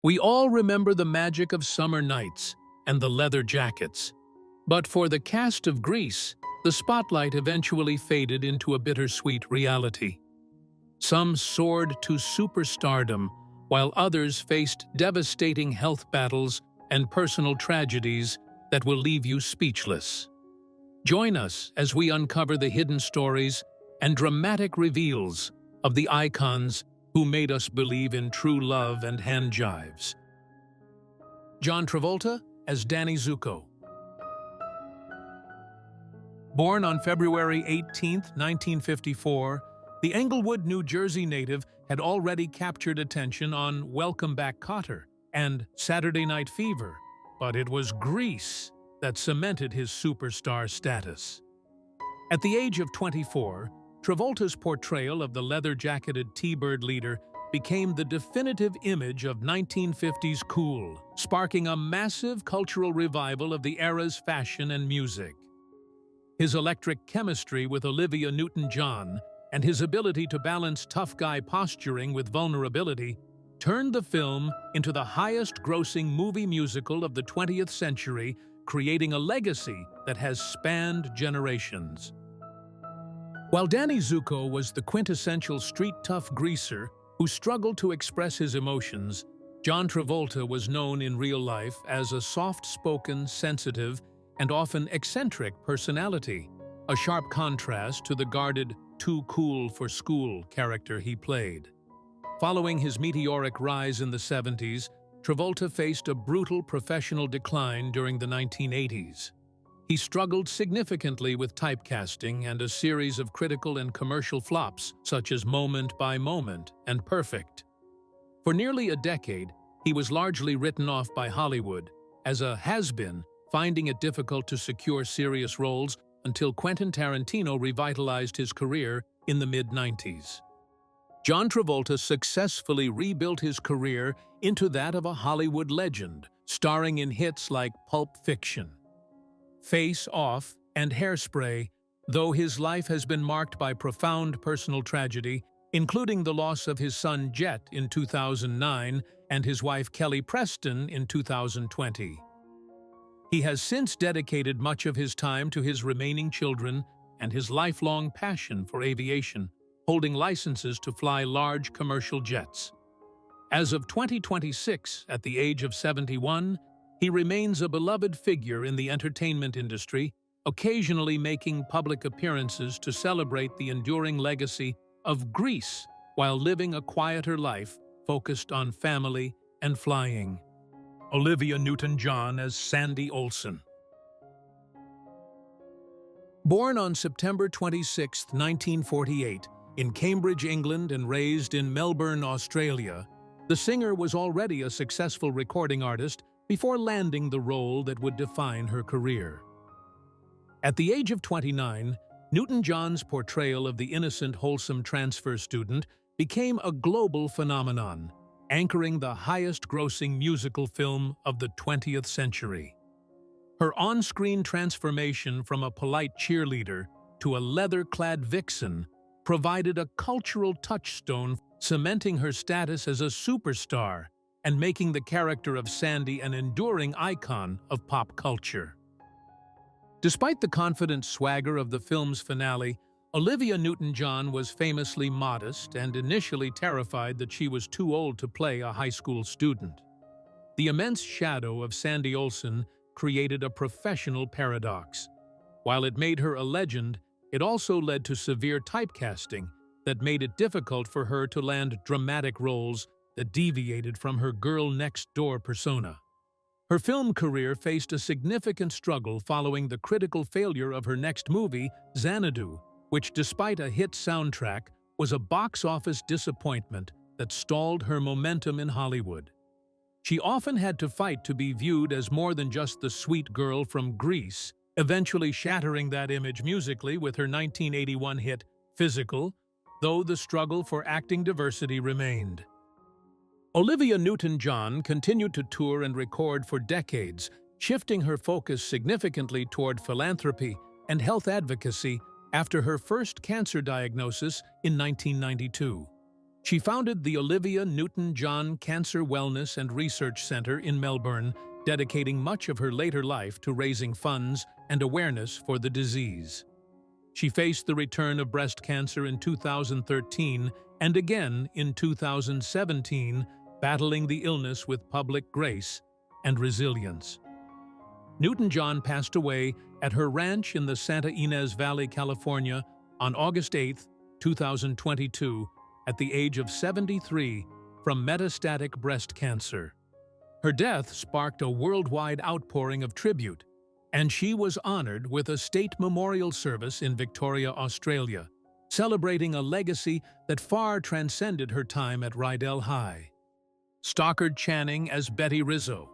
We all remember the magic of summer nights and the leather jackets. But for the cast of Grease, the spotlight eventually faded into a bittersweet reality. Some soared to superstardom, while others faced devastating health battles and personal tragedies that will leave you speechless. Join us as we uncover the hidden stories and dramatic reveals of the icons who made us believe in true love and hand jives. John Travolta as Danny Zuko. Born on February 18, 1954, the Englewood, New Jersey native had already captured attention on Welcome Back, Kotter and Saturday Night Fever, but it was Grease that cemented his superstar status. At the age of 24, Travolta's portrayal of the leather-jacketed T-Bird leader became the definitive image of 1950s cool, sparking a massive cultural revival of the era's fashion and music. His electric chemistry with Olivia Newton-John and his ability to balance tough guy posturing with vulnerability turned the film into the highest-grossing movie musical of the 20th century, creating a legacy that has spanned generations. While Danny Zuko was the quintessential street-tough greaser who struggled to express his emotions, John Travolta was known in real life as a soft-spoken, sensitive, and often eccentric personality, a sharp contrast to the guarded, too-cool-for-school character he played. Following his meteoric rise in the 70s, Travolta faced a brutal professional decline during the 1980s. He struggled significantly with typecasting and a series of critical and commercial flops, such as Moment by Moment and Perfect. For nearly a decade, he was largely written off by Hollywood as a has-been, finding it difficult to secure serious roles until Quentin Tarantino revitalized his career in the mid-90s. John Travolta successfully rebuilt his career into that of a Hollywood legend, starring in hits like Pulp Fiction, Face Off, and Hairspray, though his life has been marked by profound personal tragedy, including the loss of his son Jet in 2009 and his wife Kelly Preston in 2020. He has since dedicated much of his time to his remaining children and his lifelong passion for aviation, holding licenses to fly large commercial jets. As of 2026, at the age of 71, he remains a beloved figure in the entertainment industry, occasionally making public appearances to celebrate the enduring legacy of Grease while living a quieter life focused on family and flying. Olivia Newton-John as Sandy Olsson. Born on September 26, 1948, in Cambridge, England, and raised in Melbourne, Australia, the singer was already a successful recording artist before landing the role that would define her career. At the age of 29, Newton-John's portrayal of the innocent, wholesome transfer student became a global phenomenon, anchoring the highest-grossing musical film of the 20th century. Her on-screen transformation from a polite cheerleader to a leather-clad vixen provided a cultural touchstone, cementing her status as a superstar and making the character of Sandy an enduring icon of pop culture. Despite the confident swagger of the film's finale, Olivia Newton-John was famously modest and initially terrified that she was too old to play a high school student. The immense shadow of Sandy Olsson created a professional paradox. While it made her a legend, it also led to severe typecasting that made it difficult for her to land dramatic roles that deviated from her girl-next-door persona. Her film career faced a significant struggle following the critical failure of her next movie, Xanadu, which, despite a hit soundtrack, was a box office disappointment that stalled her momentum in Hollywood. She often had to fight to be viewed as more than just the sweet girl from Grease, eventually shattering that image musically with her 1981 hit, Physical, though the struggle for acting diversity remained. Olivia Newton-John continued to tour and record for decades, shifting her focus significantly toward philanthropy and health advocacy after her first cancer diagnosis in 1992. She founded the Olivia Newton-John Cancer Wellness and Research Center in Melbourne, dedicating much of her later life to raising funds and awareness for the disease. She faced the return of breast cancer in 2013 and again in 2017, battling the illness with public grace and resilience. Newton-John passed away at her ranch in the Santa Ynez Valley, California, on August 8, 2022, at the age of 73 from metastatic breast cancer. Her death sparked a worldwide outpouring of tribute, and she was honored with a state memorial service in Victoria, Australia, celebrating a legacy that far transcended her time at Rydell High. Stockard Channing as Betty Rizzo.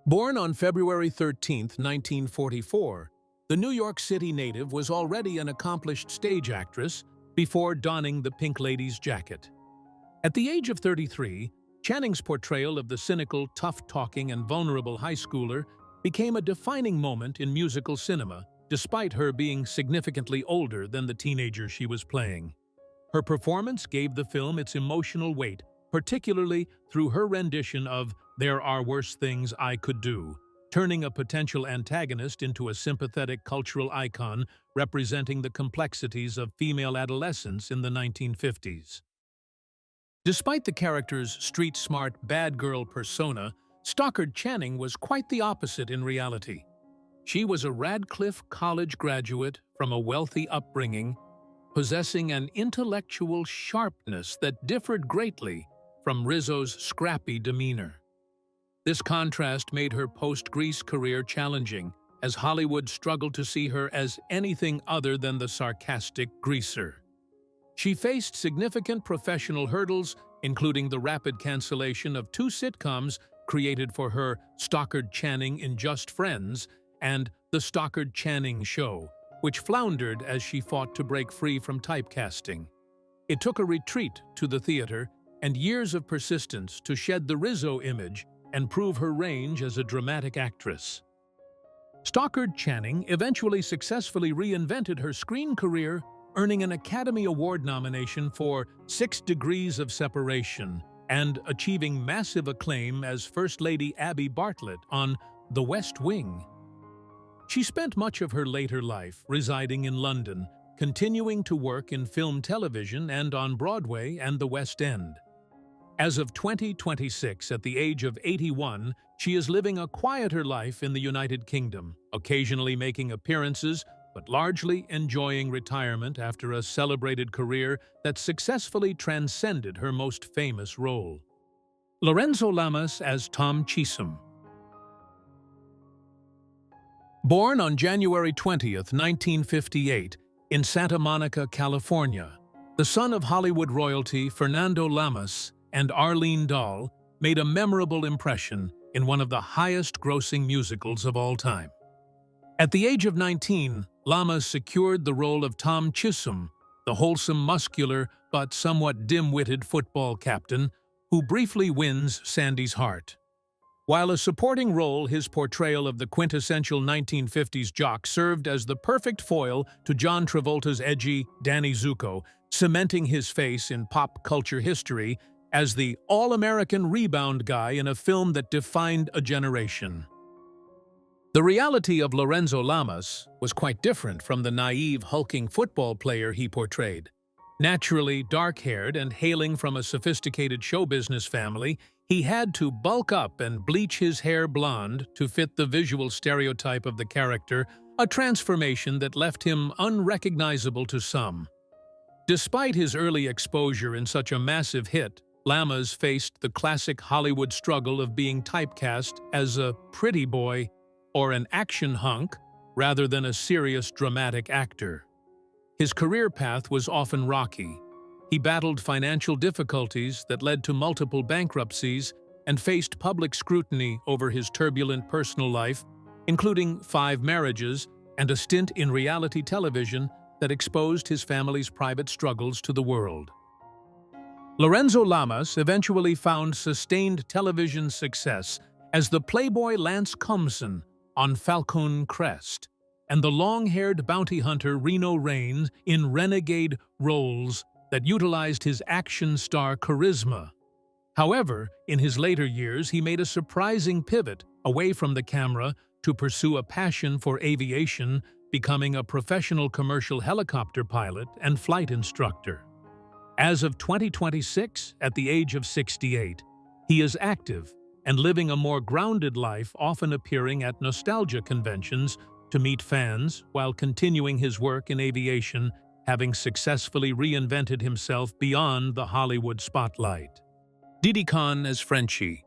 Born on February 13, 1944, the New York City native was already an accomplished stage actress before donning the Pink Lady's jacket. At the age of 33, Channing's portrayal of the cynical, tough-talking, and vulnerable high schooler became a defining moment in musical cinema, despite her being significantly older than the teenager she was playing. Her performance gave the film its emotional weight, particularly through her rendition of "There Are Worse Things I Could Do," turning a potential antagonist into a sympathetic cultural icon representing the complexities of female adolescence in the 1950s. Despite the character's street-smart bad girl persona, Stockard Channing was quite the opposite in reality. She was a Radcliffe College graduate from a wealthy upbringing, possessing an intellectual sharpness that differed greatly from Rizzo's scrappy demeanor. This contrast made her post-Grease career challenging, as Hollywood struggled to see her as anything other than the sarcastic greaser. She faced significant professional hurdles, including the rapid cancellation of 2 sitcoms created for her, Stockard Channing in Just Friends and The Stockard Channing Show, which floundered as she fought to break free from typecasting. It took a retreat to the theater and years of persistence to shed the Rizzo image and prove her range as a dramatic actress. Stockard Channing eventually successfully reinvented her screen career, earning an Academy Award nomination for 6 Degrees of Separation and achieving massive acclaim as First Lady Abby Bartlett on The West Wing. She spent much of her later life residing in London, continuing to work in film, television, and on Broadway and the West End. As of 2026, at the age of 81, she is living a quieter life in the United Kingdom, occasionally making appearances, but largely enjoying retirement after a celebrated career that successfully transcended her most famous role. Lorenzo Lamas as Tom Chisum. Born on January 20, 1958, in Santa Monica, California, the son of Hollywood royalty Fernando Lamas and Arlene Dahl made a memorable impression in one of the highest-grossing musicals of all time. At the age of 19, Lamas secured the role of Tom Chisum, the wholesome, muscular, but somewhat dim-witted football captain who briefly wins Sandy's heart. While a supporting role, his portrayal of the quintessential 1950s jock served as the perfect foil to John Travolta's edgy Danny Zuko, cementing his face in pop culture history as the all-American rebound guy in a film that defined a generation. The reality of Lorenzo Lamas was quite different from the naive, hulking football player he portrayed. Naturally dark-haired and hailing from a sophisticated show business family, he had to bulk up and bleach his hair blonde to fit the visual stereotype of the character, a transformation that left him unrecognizable to some. Despite his early exposure in such a massive hit, Lamas faced the classic Hollywood struggle of being typecast as a pretty boy or an action hunk rather than a serious dramatic actor. His career path was often rocky. He battled financial difficulties that led to multiple bankruptcies and faced public scrutiny over his turbulent personal life, including 5 marriages and a stint in reality television that exposed his family's private struggles to the world. Lorenzo Lamas eventually found sustained television success as the playboy Lance Cumson on Falcon Crest, and the long-haired bounty hunter Reno Raines in renegade roles that utilized his action star charisma. However, in his later years, he made a surprising pivot away from the camera to pursue a passion for aviation, becoming a professional commercial helicopter pilot and flight instructor. As of 2026, at the age of 68, he is active and living a more grounded life, often appearing at nostalgia conventions to meet fans while continuing his work in aviation, having successfully reinvented himself beyond the Hollywood spotlight. Didi Conn as Frenchy.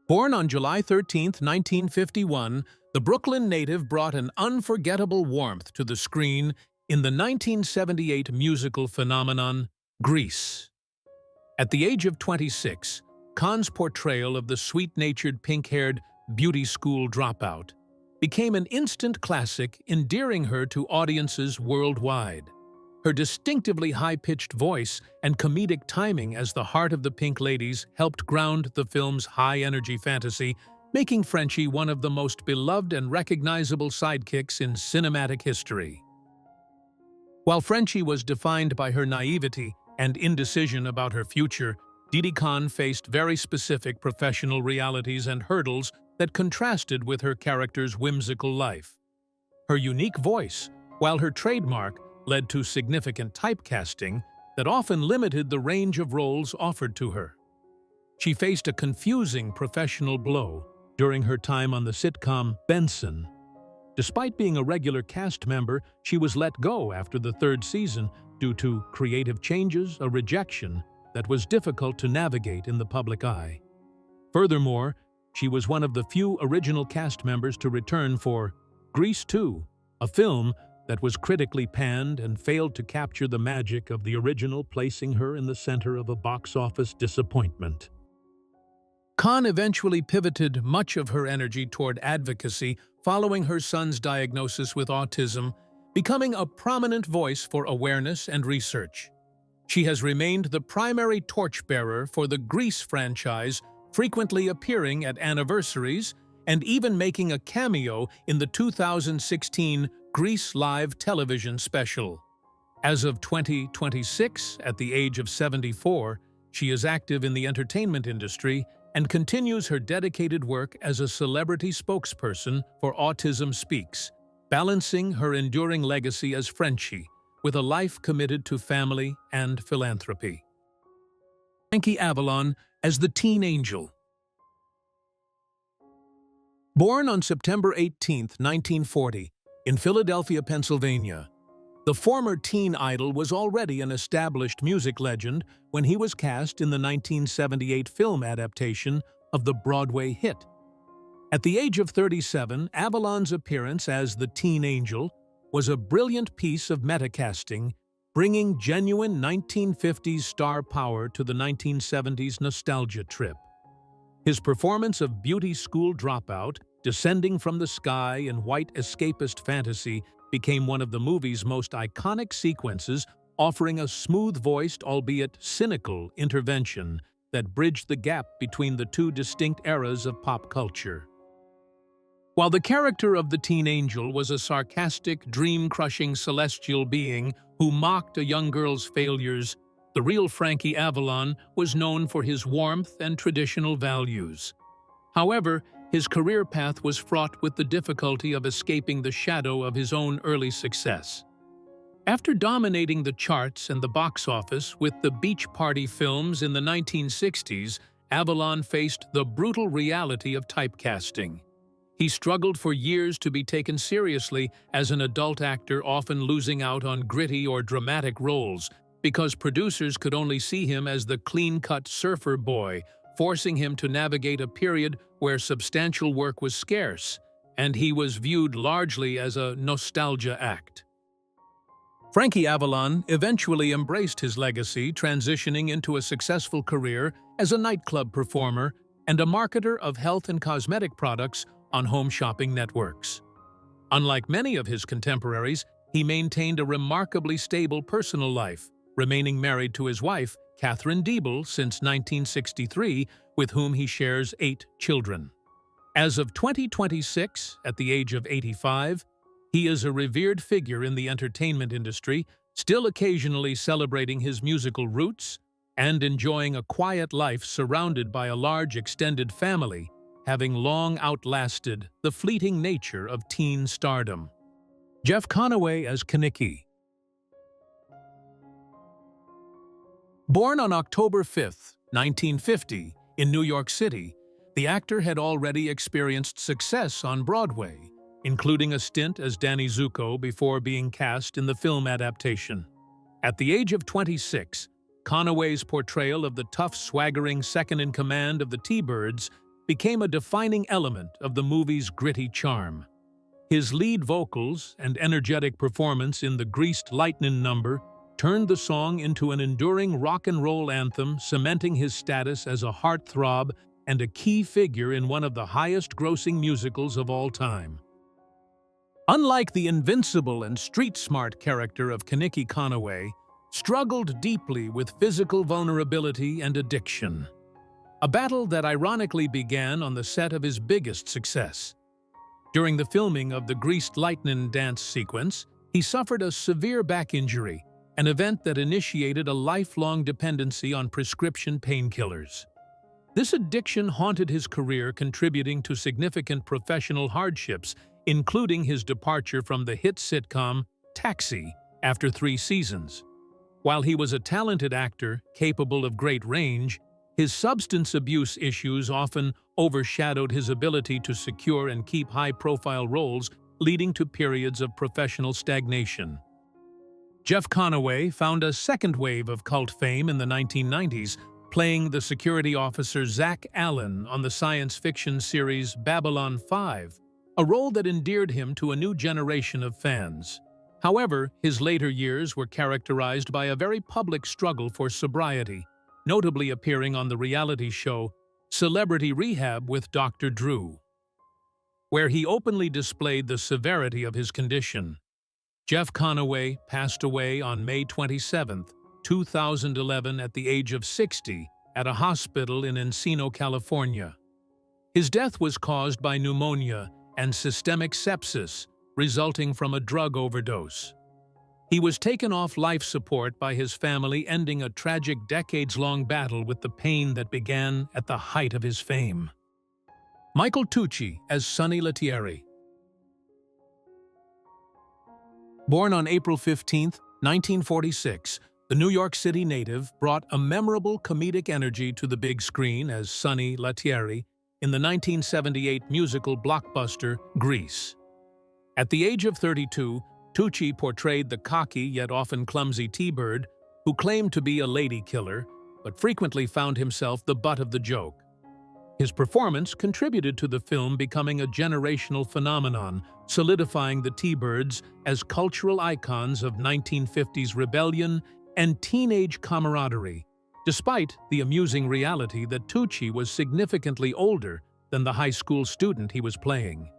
Born on July 13, 1951, the Brooklyn native brought an unforgettable warmth to the screen in the 1978 musical phenomenon, Grease. At the age of 26, Conn's portrayal of the sweet-natured, pink-haired beauty school dropout became an instant classic, endearing her to audiences worldwide. Her distinctively high-pitched voice and comedic timing as the heart of the Pink Ladies helped ground the film's high-energy fantasy, making Frenchy one of the most beloved and recognizable sidekicks in cinematic history. While Frenchy was defined by her naivety and indecision about her future, Didi Conn faced very specific professional realities and hurdles that contrasted with her character's whimsical life. Her unique voice, while her trademark, led to significant typecasting that often limited the range of roles offered to her. She faced a confusing professional blow during her time on the sitcom Benson. Despite being a regular cast member, she was let go after the third season due to creative changes, a rejection that was difficult to navigate in the public eye. Furthermore, she was one of the few original cast members to return for Grease 2, a film that was critically panned and failed to capture the magic of the original, placing her in the center of a box office disappointment. Conn eventually pivoted much of her energy toward advocacy following her son's diagnosis with autism, becoming a prominent voice for awareness and research. She has remained the primary torchbearer for the Grease franchise, frequently appearing at anniversaries and even making a cameo in the 2016 Grease Live television special. As of 2026, at the age of 74, she is active in the entertainment industry and continues her dedicated work as a celebrity spokesperson for Autism Speaks, balancing her enduring legacy as Frenchy with a life committed to family and philanthropy. Frankie Avalon as the Teen Angel. Born on September 18, 1940, in Philadelphia, Pennsylvania, the former teen idol was already an established music legend when he was cast in the 1978 film adaptation of the Broadway hit. At the age of 37, Avalon's appearance as the Teen Angel was a brilliant piece of metacasting, bringing genuine 1950s star power to the 1970s nostalgia trip. His performance of beauty school dropout, descending from the sky in white escapist fantasy, became one of the movie's most iconic sequences, offering a smooth-voiced, albeit cynical, intervention that bridged the gap between the two distinct eras of pop culture. While the character of the Teen Angel was a sarcastic, dream-crushing celestial being who mocked a young girl's failures, the real Frankie Avalon was known for his warmth and traditional values. However, his career path was fraught with the difficulty of escaping the shadow of his own early success. After dominating the charts and the box office with the Beach Party films in the 1960s, Avalon faced the brutal reality of typecasting. He struggled for years to be taken seriously as an adult actor, often losing out on gritty or dramatic roles because producers could only see him as the clean-cut surfer boy, forcing him to navigate a period where substantial work was scarce, and he was viewed largely as a nostalgia act. Frankie Avalon eventually embraced his legacy, transitioning into a successful career as a nightclub performer and a marketer of health and cosmetic products on home shopping networks. Unlike many of his contemporaries, he maintained a remarkably stable personal life, remaining married to his wife, Catherine Diebel, since 1963, with whom he shares 8 children. As of 2026, at the age of 85, he is a revered figure in the entertainment industry, still occasionally celebrating his musical roots and enjoying a quiet life surrounded by a large extended family, having long outlasted the fleeting nature of teen stardom. Jeff Conaway as Kenickie. Born on October 5, 1950, in New York City, the actor had already experienced success on Broadway, including a stint as Danny Zuko before being cast in the film adaptation. At the age of 26, Conaway's portrayal of the tough, swaggering second-in-command of the T-Birds became a defining element of the movie's gritty charm. His lead vocals and energetic performance in the Greased Lightnin' number turned the song into an enduring rock and roll anthem, cementing his status as a heartthrob and a key figure in one of the highest-grossing musicals of all time. Unlike the invincible and street-smart character of Kenickie, Conaway struggled deeply with physical vulnerability and addiction, a battle that ironically began on the set of his biggest success. During the filming of the Greased Lightnin' dance sequence, he suffered a severe back injury, an event that initiated a lifelong dependency on prescription painkillers. This addiction haunted his career, contributing to significant professional hardships, including his departure from the hit sitcom Taxi after 3 seasons. While he was a talented actor capable of great range, his substance abuse issues often overshadowed his ability to secure and keep high-profile roles, leading to periods of professional stagnation. Jeff Conaway found a second wave of cult fame in the 1990s, playing the security officer Zach Allen on the science fiction series Babylon 5, a role that endeared him to a new generation of fans. However, his later years were characterized by a very public struggle for sobriety, notably appearing on the reality show Celebrity Rehab with Dr. Drew, where he openly displayed the severity of his condition. Jeff Conaway passed away on May 27, 2011 at the age of 60 at a hospital in Encino, California. His death was caused by pneumonia and systemic sepsis resulting from a drug overdose. He was taken off life support by his family, ending a tragic decades-long battle with the pain that began at the height of his fame. Michael Tucci as Sonny LaTierri. Born on April 15, 1946, the New York City native brought a memorable comedic energy to the big screen as Sonny LaTierri in the 1978 musical blockbuster Grease. At the age of 32, Tucci portrayed the cocky yet often clumsy T-Bird who claimed to be a lady killer, but frequently found himself the butt of the joke. His performance contributed to the film becoming a generational phenomenon, solidifying the T-Birds as cultural icons of 1950s rebellion and teenage camaraderie, despite the amusing reality that Tucci was significantly older than the high school student he was playing.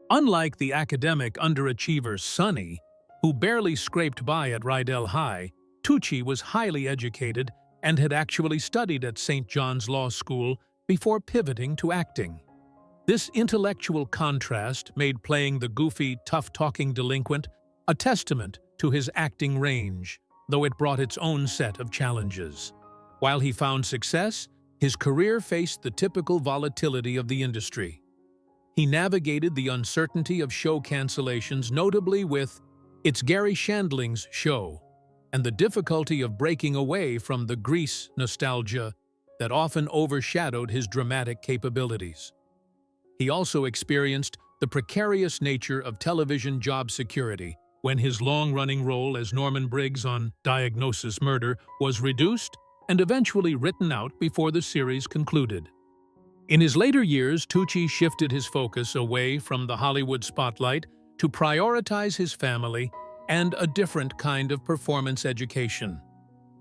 Unlike the academic underachiever Sonny, who barely scraped by at Rydell High, Tucci was highly educated and had actually studied at St. John's Law School before pivoting to acting. This intellectual contrast made playing the goofy, tough-talking delinquent a testament to his acting range, though it brought its own set of challenges. While he found success, his career faced the typical volatility of the industry. He navigated the uncertainty of show cancellations, notably with It's Gary Shandling's Show, and the difficulty of breaking away from the Grease nostalgia that often overshadowed his dramatic capabilities. He also experienced the precarious nature of television job security when his long-running role as Norman Briggs on Diagnosis Murder was reduced and eventually written out before the series concluded. In his later years, Tucci shifted his focus away from the Hollywood spotlight to prioritize his family and a different kind of performance education.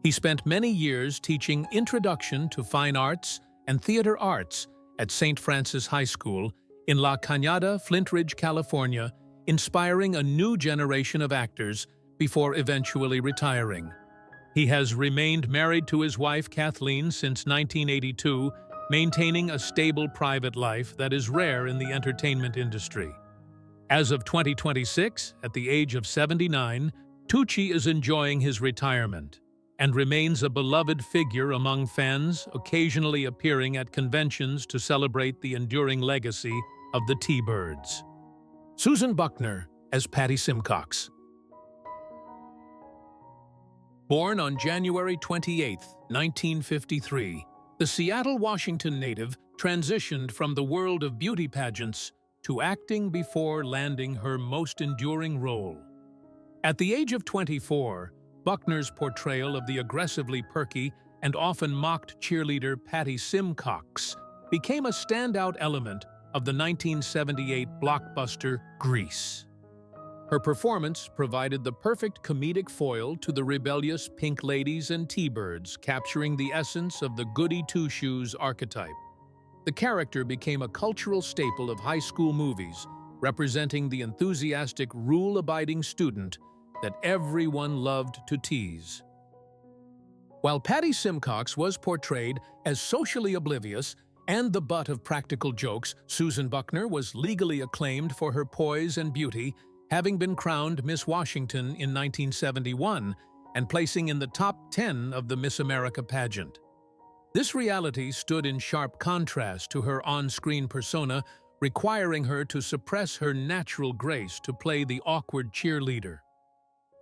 He spent many years teaching Introduction to Fine Arts and Theater Arts at St. Francis High School in La Cañada, Flint Ridge, California, inspiring a new generation of actors before eventually retiring. He has remained married to his wife Kathleen since 1982 maintaining a stable private life that is rare in the entertainment industry. As of 2026, at the age of 79, Tucci is enjoying his retirement and remains a beloved figure among fans, occasionally appearing at conventions to celebrate the enduring legacy of the T-Birds. Susan Buckner as Patty Simcox. Born on January 28, 1953, the Seattle, Washington native transitioned from the world of beauty pageants to acting before landing her most enduring role. At the age of 24, Buckner's portrayal of the aggressively perky and often mocked cheerleader Patty Simcox became a standout element of the 1978 blockbuster Grease. Her performance provided the perfect comedic foil to the rebellious pink ladies and T-Birds, capturing the essence of the goody two-shoes archetype. The character became a cultural staple of high school movies, representing the enthusiastic, rule-abiding student that everyone loved to tease. While Patty Simcox was portrayed as socially oblivious and the butt of practical jokes, Susan Buckner was legally acclaimed for her poise and beauty, having been crowned Miss Washington in 1971 and placing in the top 10 of the Miss America pageant. This reality stood in sharp contrast to her on-screen persona, requiring her to suppress her natural grace to play the awkward cheerleader.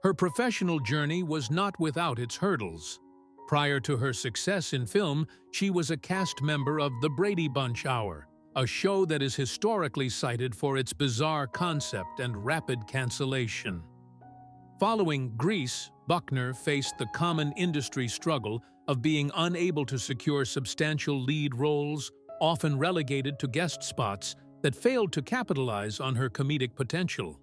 Her professional journey was not without its hurdles. Prior to her success in film, she was a cast member of The Brady Bunch Hour, a show that is historically cited for its bizarre concept and rapid cancellation. Following Grease, Buckner faced the common industry struggle of being unable to secure substantial lead roles, often relegated to guest spots that failed to capitalize on her comedic potential.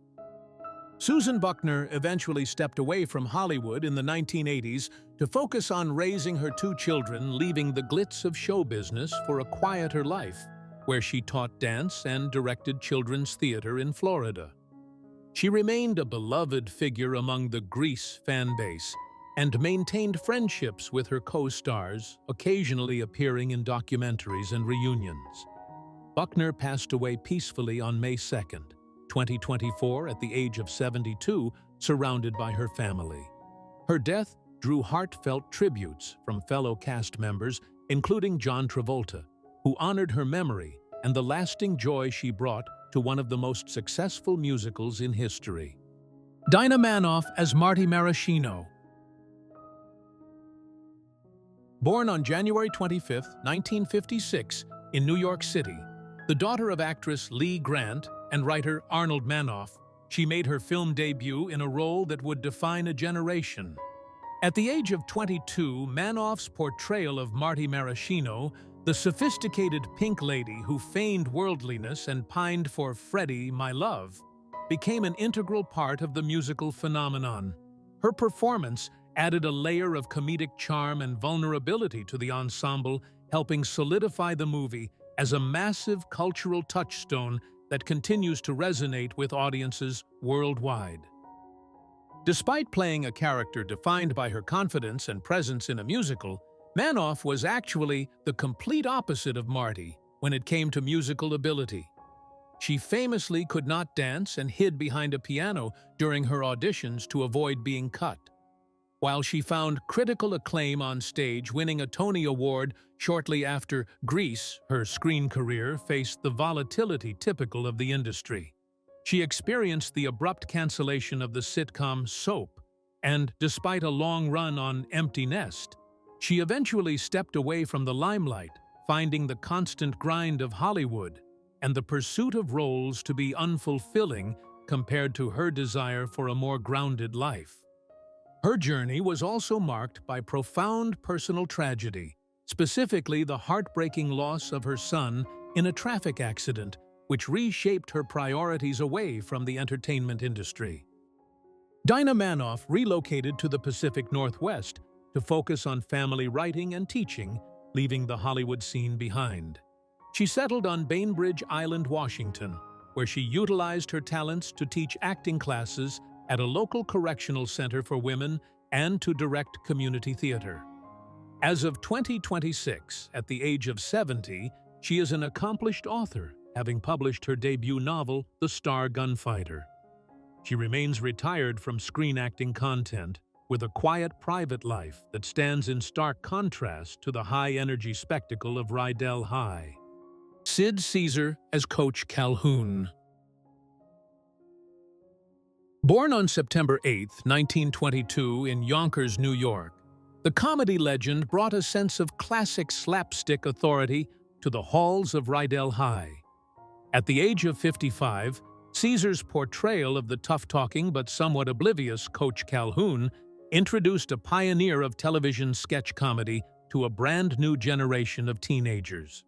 Susan Buckner eventually stepped away from Hollywood in the 1980s to focus on raising her two children, leaving the glitz of show business for a quieter life, where she taught dance and directed children's theater in Florida. She remained a beloved figure among the Grease fan base and maintained friendships with her co-stars, occasionally appearing in documentaries and reunions. Buckner passed away peacefully on May 2, 2024, at the age of 72, surrounded by her family. Her death drew heartfelt tributes from fellow cast members, including John Travolta, who honored her memory and the lasting joy she brought to one of the most successful musicals in history. Dinah Manoff as Marty Maraschino. Born on January 25, 1956, in New York City, the daughter of actress Lee Grant and writer Arnold Manoff, she made her film debut in a role that would define a generation. At the age of 22, Manoff's portrayal of Marty Maraschino, the sophisticated pink lady who feigned worldliness and pined for Freddie, my love, became an integral part of the musical phenomenon. Her performance added a layer of comedic charm and vulnerability to the ensemble, helping solidify the movie as a massive cultural touchstone that continues to resonate with audiences worldwide. Despite playing a character defined by her confidence and presence in a musical, Manoff was actually the complete opposite of Marty when it came to musical ability. She famously could not dance and hid behind a piano during her auditions to avoid being cut. While she found critical acclaim on stage, winning a Tony Award shortly after Grease, her screen career faced the volatility typical of the industry. She experienced the abrupt cancellation of the sitcom Soap, and despite a long run on Empty Nest, she eventually stepped away from the limelight, finding the constant grind of Hollywood and the pursuit of roles to be unfulfilling compared to her desire for a more grounded life. Her journey was also marked by profound personal tragedy, specifically the heartbreaking loss of her son in a traffic accident, which reshaped her priorities away from the entertainment industry. Dinah Manoff relocated to the Pacific Northwest to focus on family writing and teaching, leaving the Hollywood scene behind. She settled on Bainbridge Island, Washington, where she utilized her talents to teach acting classes at a local correctional center for women and to direct community theater. As of 2026, at the age of 70, she is an accomplished author, having published her debut novel, The Star Gunfighter. She remains retired from screen acting content, with a quiet private life that stands in stark contrast to the high-energy spectacle of Rydell High. Sid Caesar as Coach Calhoun. Born on September 8, 1922 in Yonkers, New York, the comedy legend brought a sense of classic slapstick authority to the halls of Rydell High. At the age of 55, Caesar's portrayal of the tough-talking but somewhat oblivious Coach Calhoun introduced a pioneer of television sketch comedy to a brand-new generation of teenagers.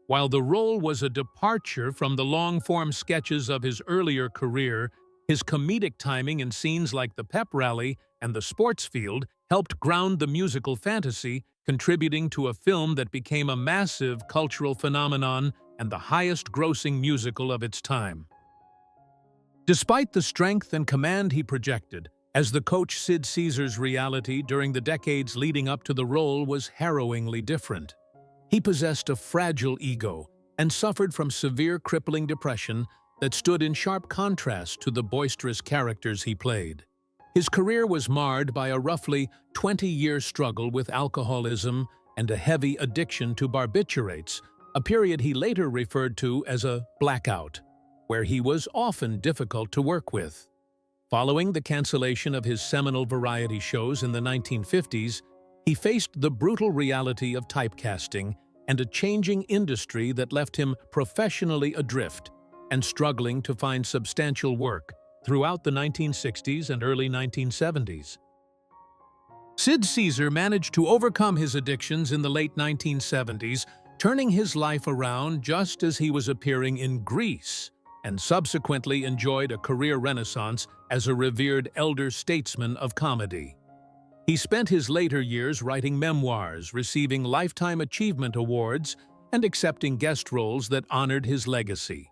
While the role was a departure from the long-form sketches of his earlier career, his comedic timing in scenes like the pep rally and the sports field helped ground the musical fantasy, contributing to a film that became a massive cultural phenomenon and the highest-grossing musical of its time. Despite the strength and command he projected, as the coach, Sid Caesar's reality during the decades leading up to the role was harrowingly different. He possessed a fragile ego and suffered from severe crippling depression that stood in sharp contrast to the boisterous characters he played. His career was marred by a roughly 20-year struggle with alcoholism and a heavy addiction to barbiturates, a period he later referred to as a blackout, where he was often difficult to work with. Following the cancellation of his seminal variety shows in the 1950s, he faced the brutal reality of typecasting and a changing industry that left him professionally adrift and struggling to find substantial work throughout the 1960s and early 1970s. Sid Caesar managed to overcome his addictions in the late 1970s, turning his life around just as he was appearing in Grease, and subsequently enjoyed a career renaissance as a revered elder statesman of comedy. He spent his later years writing memoirs, receiving Lifetime Achievement Awards, and accepting guest roles that honored his legacy.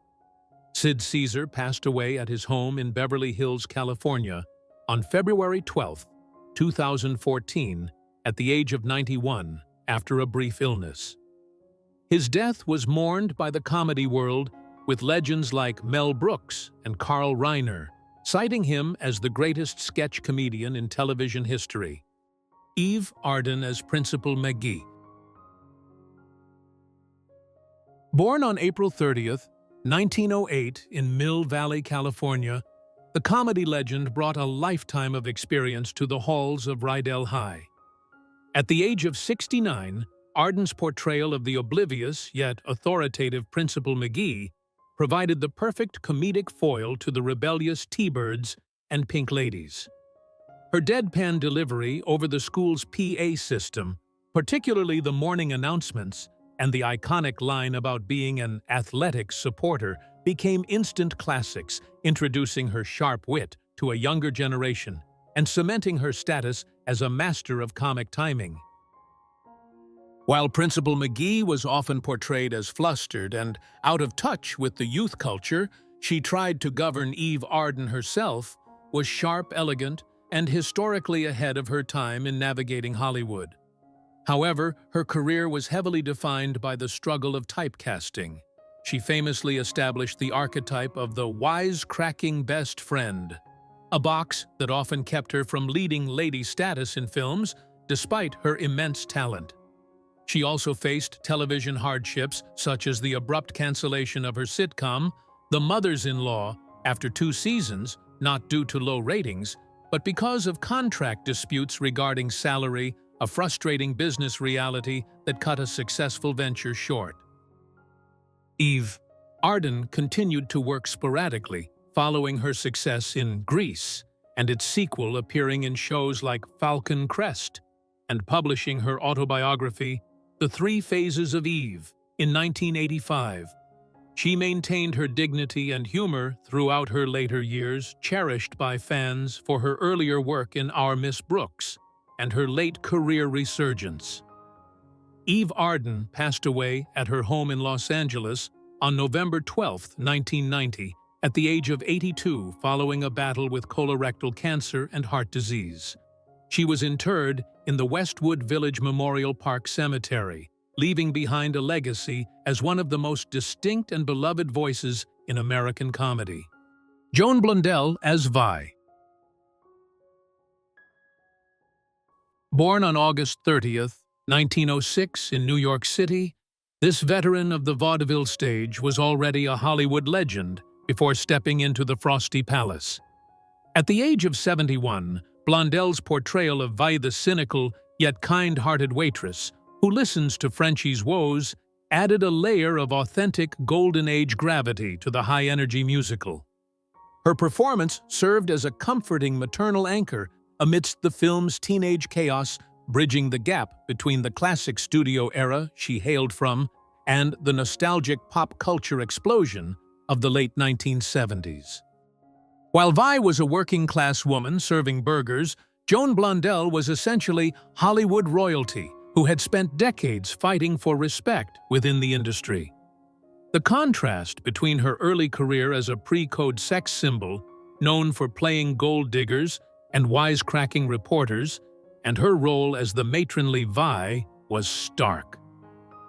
Sid Caesar passed away at his home in Beverly Hills, California, on February 12, 2014, at the age of 91, after a brief illness. His death was mourned by the comedy world, with legends like Mel Brooks and Carl Reiner citing him as the greatest sketch comedian in television history. Eve Arden as Principal McGee. Born on April 30th, 1908 in Mill Valley, California, the comedy legend brought a lifetime of experience to the halls of Rydell High. At the age of 69, Arden's portrayal of the oblivious yet authoritative Principal McGee provided the perfect comedic foil to the rebellious T-Birds and Pink Ladies. Her deadpan delivery over the school's PA system, particularly the morning announcements, and the iconic line about being an athletic supporter became instant classics, introducing her sharp wit to a younger generation and cementing her status as a master of comic timing. While Principal McGee was often portrayed as flustered and out of touch with the youth culture she tried to govern, Eve Arden herself was sharp, elegant, and historically ahead of her time in navigating Hollywood. However, her career was heavily defined by the struggle of typecasting. She famously established the archetype of the wisecracking best friend, a box that often kept her from leading lady status in films despite her immense talent. She also faced television hardships such as the abrupt cancellation of her sitcom, The Mothers-in-Law, after 2 seasons, not due to low ratings, but because of contract disputes regarding salary, a frustrating business reality that cut a successful venture short. Eve Arden continued to work sporadically, following her success in Grease and its sequel appearing in shows like Falcon Crest, and publishing her autobiography, The 3 Phases of Eve, in 1985. She maintained her dignity and humor throughout her later years, cherished by fans for her earlier work in Our Miss Brooks and her late career resurgence. Eve Arden passed away at her home in Los Angeles on November 12, 1990, at the age of 82, following a battle with colorectal cancer and heart disease. She was interred in the Westwood Village Memorial Park Cemetery, leaving behind a legacy as one of the most distinct and beloved voices in American comedy. Joan Blondell as Vi. Born on August 30th, 1906 in New York City, this veteran of the vaudeville stage was already a Hollywood legend before stepping into the Frosty Palace. At the age of 71, Blondell's portrayal of Vi the cynical yet kind-hearted waitress who listens to Frenchy's woes added a layer of authentic Golden Age gravity to the high-energy musical. Her performance served as a comforting maternal anchor amidst the film's teenage chaos, bridging the gap between the classic studio era she hailed from and the nostalgic pop culture explosion of the late 1970s. While Vi was a working-class woman serving burgers, Joan Blondell was essentially Hollywood royalty who had spent decades fighting for respect within the industry. The contrast between her early career as a pre-code sex symbol, known for playing gold diggers and wisecracking reporters, and her role as the matronly Vi was stark.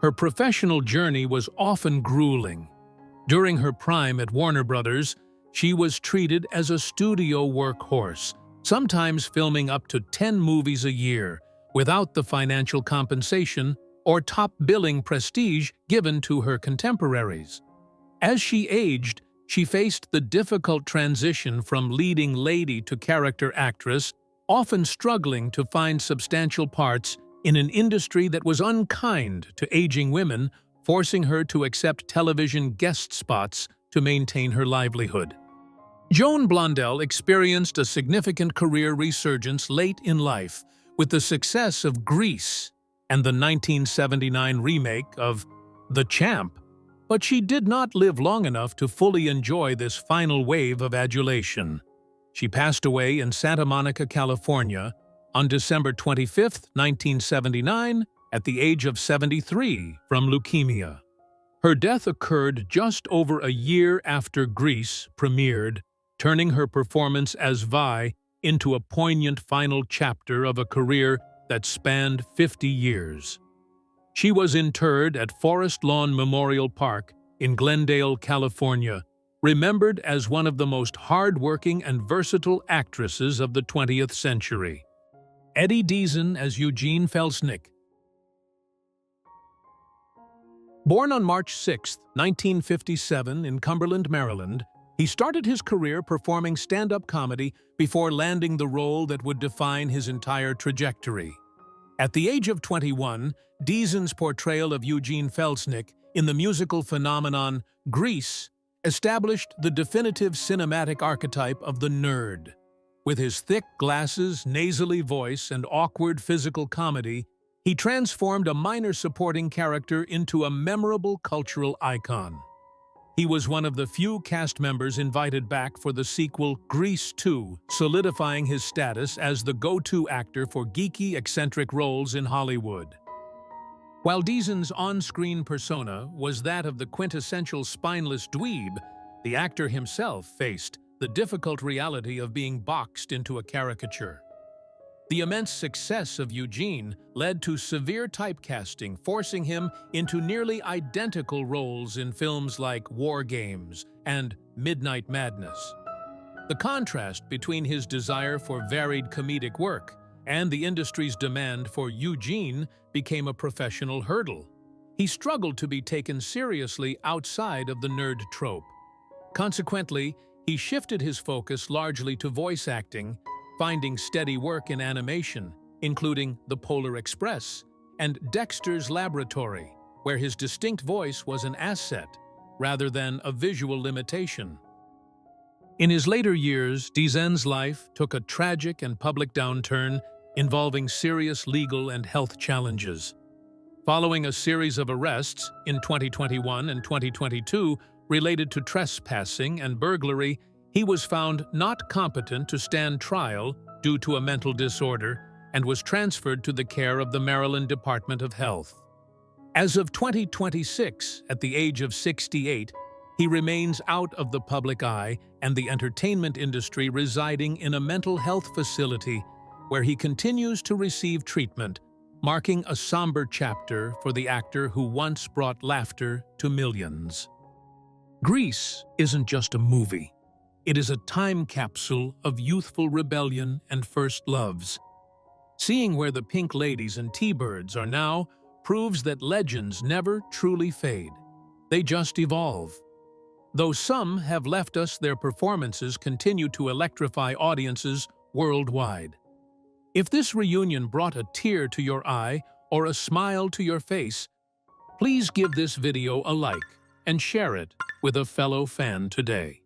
Her professional journey was often grueling. During her prime at Warner Brothers, she was treated as a studio workhorse, sometimes filming up to 10 movies a year, without the financial compensation or top billing prestige given to her contemporaries. As she aged, she faced the difficult transition from leading lady to character actress, often struggling to find substantial parts in an industry that was unkind to aging women, forcing her to accept television guest spots to maintain her livelihood. Joan Blondell experienced a significant career resurgence late in life with the success of Grease and the 1979 remake of The Champ, but she did not live long enough to fully enjoy this final wave of adulation. She passed away in Santa Monica, California, on December 25, 1979, at the age of 73 from leukemia. Her death occurred just over a year after Grease premiered, turning her performance as Vi into a poignant final chapter of a career that spanned 50 years. She was interred at Forest Lawn Memorial Park in Glendale, California, remembered as one of the most hard-working and versatile actresses of the 20th century. Eddie Deezen as Eugene Felsnic. Born on March 6, 1957 in Cumberland, Maryland, he started his career performing stand-up comedy before landing the role that would define his entire trajectory. At the age of 21, Deezen's portrayal of Eugene Felsnic in the musical phenomenon Grease established the definitive cinematic archetype of the nerd. With his thick glasses, nasally voice, and awkward physical comedy, he transformed a minor supporting character into a memorable cultural icon. He was one of the few cast members invited back for the sequel Grease 2, solidifying his status as the go-to actor for geeky, eccentric roles in Hollywood. While Deezen's on-screen persona was that of the quintessential spineless dweeb, the actor himself faced the difficult reality of being boxed into a caricature. The immense success of Eugene led to severe typecasting, forcing him into nearly identical roles in films like War Games and Midnight Madness. The contrast between his desire for varied comedic work and the industry's demand for Eugene became a professional hurdle. He struggled to be taken seriously outside of the nerd trope. Consequently, he shifted his focus largely to voice acting, finding steady work in animation, including The Polar Express and Dexter's Laboratory, where his distinct voice was an asset rather than a visual limitation. In his later years, Deezen's life took a tragic and public downturn involving serious legal and health challenges. Following a series of arrests in 2021 and 2022 related to trespassing and burglary, he was found not competent to stand trial due to a mental disorder and was transferred to the care of the Maryland Department of Health. As of 2026, at the age of 68, he remains out of the public eye and the entertainment industry, residing in a mental health facility where he continues to receive treatment, marking a somber chapter for the actor who once brought laughter to millions. Grease isn't just a movie. It is a time capsule of youthful rebellion and first loves. Seeing where the Pink Ladies and T-Birds are now proves that legends never truly fade. They just evolve. Though some have left us, their performances continue to electrify audiences worldwide. If this reunion brought a tear to your eye or a smile to your face, please give this video a like and share it with a fellow fan today.